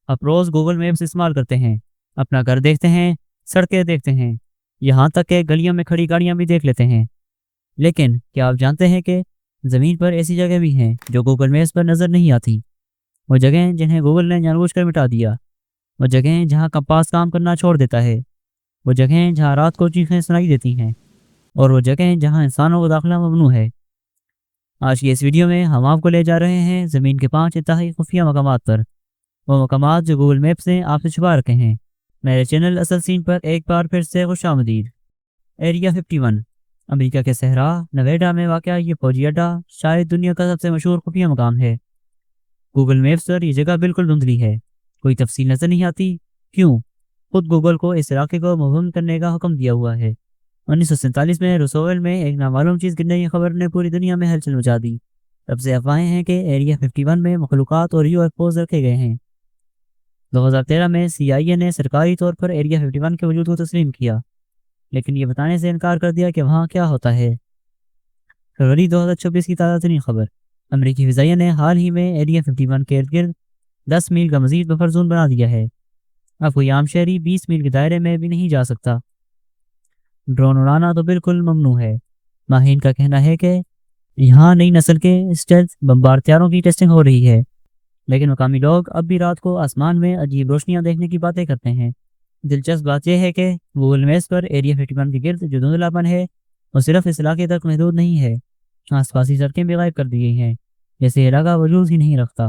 आप रोज़ Google maps इस्तेमाल करते हैं, अपना घर देखते हैं, सड़कें देखते हैं, यहाँ तक कि गलियों में खड़ी गाड़ियाँ भी देख लेते हैं। लेकिन क्या आप जानते हैं कि ज़मीन पर ऐसी जगह भी हैं जो गूगल मैप्स पर नज़र नहीं आती? वो जगहें जिन्हें गूगल ने जानबूझकर मिटा दिया, वो जगहें जहाँ कंपास काम करना छोड़ देता है, वो जगहें जहाँ रात को चीखें सुनाई देती हैं, और वो जगहें जहाँ इंसानों को दाखिला ममनू है। आज की इस वीडियो में हम आपको ले जा रहे हैं ज़मीन के 5 इंतहाई खुफिया मकामात पर, वो मकामात जो गूगल मैप्स ने आपसे छुपा रखे हैं। मेरे चैनल असल सीन पर एक बार फिर से खुशामदीद। एरिया 51 अमेरिका के सहरा नवेडा में वाक़या ये फौजी अड्डा शायद दुनिया का सबसे मशहूर खुफिया मकाम है। गूगल मैप्स पर यह जगह बिल्कुल धुंधली है, कोई तफसील नज़र नहीं आती। क्यों? खुद गूगल को इस इलाके को मुहम करने का हुक्म दिया हुआ है। 1947 में रोसोवेल में एक नामालूम चीज़ गिरने की खबर ने पूरी दुनिया में हलचल मचा दी। तब से अफवाहें हैं कि एरिया 51 में मखलूक़ात और यूएफओज़ रखे गए हैं। 2013 में CIA ने सरकारी तौर पर एरिया 51 के वजूद को तस्लीम किया, लेकिन ये बताने से इनकार कर दिया कि वहाँ क्या होता है। फरवरी 2024 की ताज़ा तरीन खबर, अमरीकी फ़िज़ाइया ने हाल ही में एरिया 51 के इर्द गिर्द 10 मील का मज़ीद बफर ज़ोन बना दिया है। अब कोई आम शहरी 20 मील के दायरे में भी नहीं जा सकता। ड्रोन उड़ाना तो बिल्कुल ममनू है। माहिरीन का कहना है कि यहाँ नई नस्ल के स्टेल्थ बमबार हथियारों की टेस्टिंग हो रही है, लेकिन मकामी लोग अब भी रात को आसमान में अजीब रोशनियां देखने की बातें करते हैं। दिलचस्प बात यह है कि गूगल मैप्स पर एरिया 51 के गिर्द जो धुंधलापन है वो सिर्फ इस इलाके तक महदूद नहीं है। आसपास की सड़कें भी गायब कर दी गई हैं, जैसे इलाका वजूद ही नहीं रखता।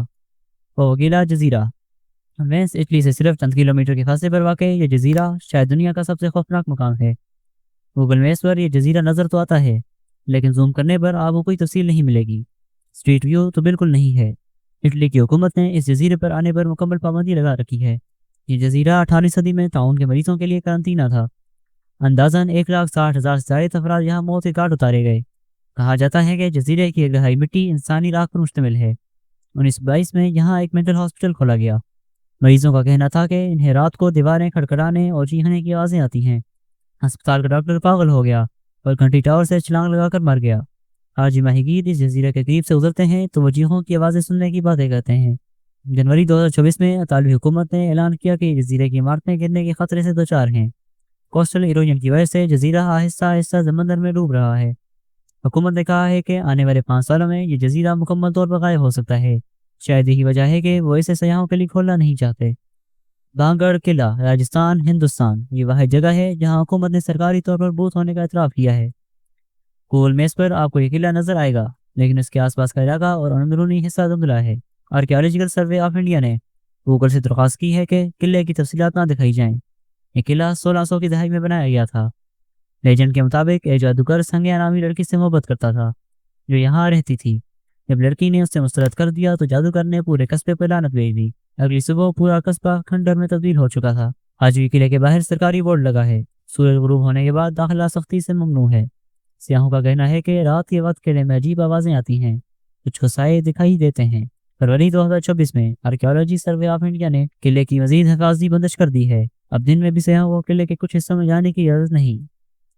वकीला जजीरा वेंस इटली से सिर्फ चंद किलोमीटर के फासले पर वाक़ ये जजीरा शायद दुनिया का सबसे खौफनाक मकाम है। गूगल मैप्स पर यह जजीरा नज़र तो आता है, लेकिन जूम करने पर आपको कोई तफसील नहीं मिलेगी। स्ट्रीट व्यू तो बिल्कुल नहीं है। इटली की हुकूमत ने इस जजीरे पर आने पर मुकम्मल पाबंदी लगा रखी है। ये जजीरा 18वीं सदी में ताउन के मरीजों के लिए कारंटीना था। अंदाजन 1,60,000 से ज़ायद अफराद यहाँ मौत के घाट उतारे गए। कहा जाता है कि जजीरे की एक दहाई मिट्टी इंसानी राख पर मुश्तमिल है। 1922 में यहाँ एक मेंटल हॉस्पिटल खोला गया। मरीजों का कहना था कि इन्हें रात को दीवारें खड़खड़ाने और चीखने की आवाज़ें आती हैं। अस्पताल का डॉक्टर पागल हो गया और घंटी टावर से छलांग लगाकर मर गया। आज माहीगीर इस जजीरे के करीब से गुजरते हैं तो वजीहों की आवाज़ें सुनने की बातें करते हैं। जनवरी 2024 में इतालवी हुकूमत ने ऐलान किया कि जजीरे की इमारतें गिरने के खतरे से दो चार हैं। कोस्टल इरोजन की वजह से जजीरा आहिस्ता आहिस्ता समंदर में डूब रहा है। हुकूमत ने कहा है कि आने वाले 5 सालों में ये जजीरा मुकम्मल तौर पर गायब हो सकता है। शायद यही वजह है कि वो इसे सयाहों के लिए खोलना नहीं चाहते। बांगड़ किला, राजस्थान, हिंदुस्तान, ये वह जगह है जहाँ हुकूमत ने सरकारी तौर पर बूथ होने का इतराफ़ किया है। गूगल मैप्स पर आपको ये किला नजर आएगा, लेकिन इसके आसपास का इलाका और अंदरूनी हिस्सा धुंधला है। आर्कियोलॉजिकल सर्वे ऑफ इंडिया ने गूगल से दरख्वास्त की है कि किले की तफसीलात ना दिखाई जाएं। ये किला 1600 की दहाई में बनाया गया था। लेजेंड के मुताबिक एक जादूगर संज्ञा नामी लड़की से मोहब्बत करता था जो यहाँ रहती थी। जब लड़की ने उससे मुस्तरद कर दिया तो जादूगर ने पूरे कस्बे पर लानत भेज दी। अगली सुबह पूरा कस्बा खंडर में तब्दील हो चुका था। आज भी किले के बाहर सरकारी बोर्ड लगा है। सूरज गुरूब होने के बाद दाखिला सख्ती से ममनू है। सियाहों का कहना है कि रात के वक्त किले में अजीब आवाज़ें आती हैं, कुछ खसाए दिखाई देते हैं। फरवरी 2024 में आर्कियोलॉजी सर्वे ऑफ इंडिया ने किले की मजीद हिफाजती बंदिश कर दी है। अब दिन में भी सियाहों को किले के कुछ हिस्सों में जाने की इजाज़त नहीं।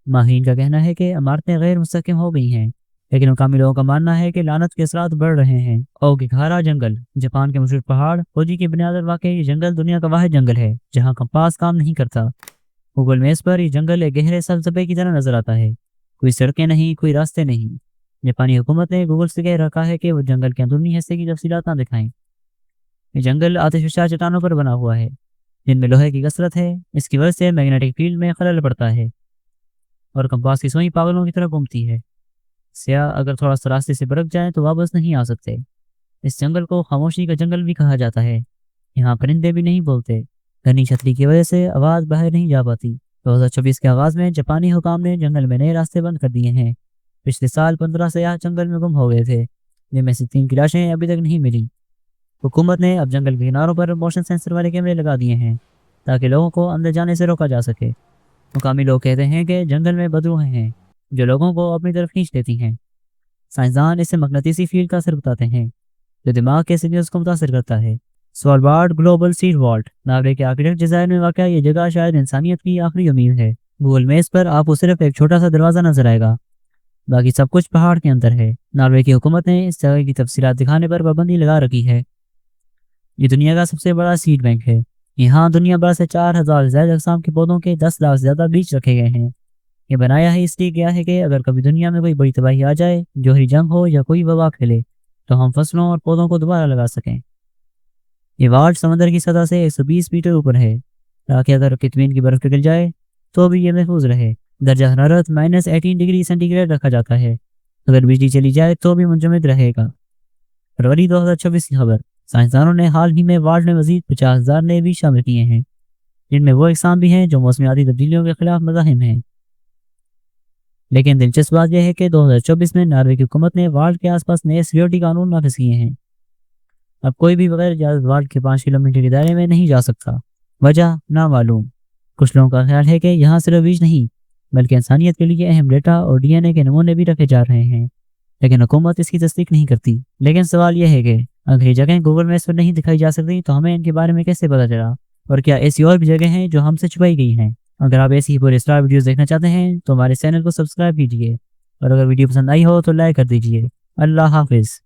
माहिरीन का कहना है कि इमारतें गैर मुस्तहकम हो गई हैं, लेकिन मुकामी लोगों का मानना है कि लानत के असरात बढ़ रहे हैं। ओगिहारा जंगल, जापान के मशहूर पहाड़ फौजी की बुनियाद पर वाक़ ये जंगल दुनिया का वाहिद जंगल है जहाँ कंपास काम नहीं करता। गूगल मैप्स पर ये जंगल एक गहरे सब्ज़े की तरह नजर आता है। कोई सड़कें नहीं, कोई रास्ते नहीं। जापानी हुकूमत ने गूगल से कह रखा है कि वो जंगल के अंदरूनी हिस्से की तफसीलात ना दिखाएं। ये जंगल आतिशफशार चट्टानों पर बना हुआ है जिनमें लोहे की कसरत है। इसकी वजह से मैग्नेटिक फील्ड में खलल पड़ता है और कंपास की सुई पागलों की तरह घूमती है। सियाह अगर थोड़ा सा रास्ते से भटक जाए तो वापस नहीं आ सकते। इस जंगल को खामोशी का जंगल भी कहा जाता है। यहाँ परिंदे भी नहीं बोलते। घनी छतरी की वजह से आवाज़ बाहर नहीं जा पाती। 2024 के आगाज़ में जापानी हुकाम ने जंगल में नए रास्ते बंद कर दिए हैं। पिछले साल 15 सियाह जंगल में गुम हो गए थे, जिनमें से 3 की लाशें अभी तक नहीं मिली। हुकूमत ने अब जंगल के किनारों पर मोशन सेंसर वाले कैमरे लगा दिए हैं ताकि लोगों को अंदर जाने से रोका जा सके। मुकामी लोग कहते हैं कि जंगल में बदरूहें हैं जो लोगों को अपनी तरफ खींच लेती हैं। साइंसदान इसे मकनातीसी फील्ड का असर बताते हैं जो दिमाग के सिग्नल्स को मुतासर करता है। Svalbard global seed vault, Norway के आर्किटेक्ट डिजाइन में वाक़या ये जगह शायद इंसानियत की आखिरी उम्मीद है। गूगल मैप्स पर आपको सिर्फ एक छोटा सा दरवाज़ा नजर आएगा, बाकी सब कुछ पहाड़ के अंदर है। नॉर्वे की हुकूमत ने इस जगह की तफसीलात दिखाने पर पाबंदी लगा रखी है। یہ دنیا کا سب سے بڑا سیڈ بینک ہے۔ یہاں دنیا بھر سے 4000 سے زائد اقسام کے پودوں کے 10 لاکھ سے زیادہ بیج رکھے گئے ہیں۔ یہ بنایا ہی اس لیے گیا ہے کہ اگر کبھی دنیا میں کوئی بڑی تباہی آ جائے، جوہری جنگ ہو یا کوئی وبا پھیلے، تو ہم فصلوں اور پودوں کو دوبارہ لگا سکیں۔ یہ واٹ سمندر کی سطح سے 120 میٹر اوپر ہے، تاکہ اگر کتمین کی برف پگھل جائے تو بھی یہ محفوظ رہے۔ درجہ حرارت -18 ڈگری سینٹی گریڈ رکھا جاتا ہے۔ اگر بجلی چلی جائے تو بھی منجمد رہے گا۔ فروری 2026 کی خبر۔ سائنسدانوں نے حال ہی میں واٹ میں مزید 50,000 نئے بیج شامل کیے ہیں، جن میں وہ اقسام بھی ہیں جو موسمیاتی تبدیلیوں کے خلاف مزاحم ہیں۔ لیکن دلچسپ بات یہ ہے کہ 2024 میں ناروے کی حکومت نے واٹ کے آس پاس نئے سیکیورٹی قانون نافذ کیے ہیں۔ اب کوئی بھی بغیر اجازت واٹ کے 5 کلومیٹر کے دائرے میں نہیں جا سکتا۔ وجہ نامعلوم۔ کچھ لوگوں کا خیال ہے کہ یہاں صرف بیج نہیں بلکہ انسانیت کے لیے اہم ڈیٹا اور ڈی این اے کے نمونے بھی رکھے جا رہے ہیں، لیکن حکومت اس کی تصدیق نہیں کرتی۔ لیکن سوال یہ ہے کہ اگر یہ جگہیں گوگل میپس پر نہیں دکھائی جا سکتی تو ہمیں ان کے بارے میں کیسے پتہ چلا؟ اور کیا ایسی اور بھی جگہیں ہیں جو ہم سے چھپائی گئی ہیں؟ اگر آپ ایسی ہی پورے اسٹار ویڈیوز دیکھنا چاہتے ہیں تو ہمارے چینل کو سبسکرائب کیجیے، اور اگر ویڈیو پسند آئی ہو تو لائک کر دیجیے۔ اللہ حافظ۔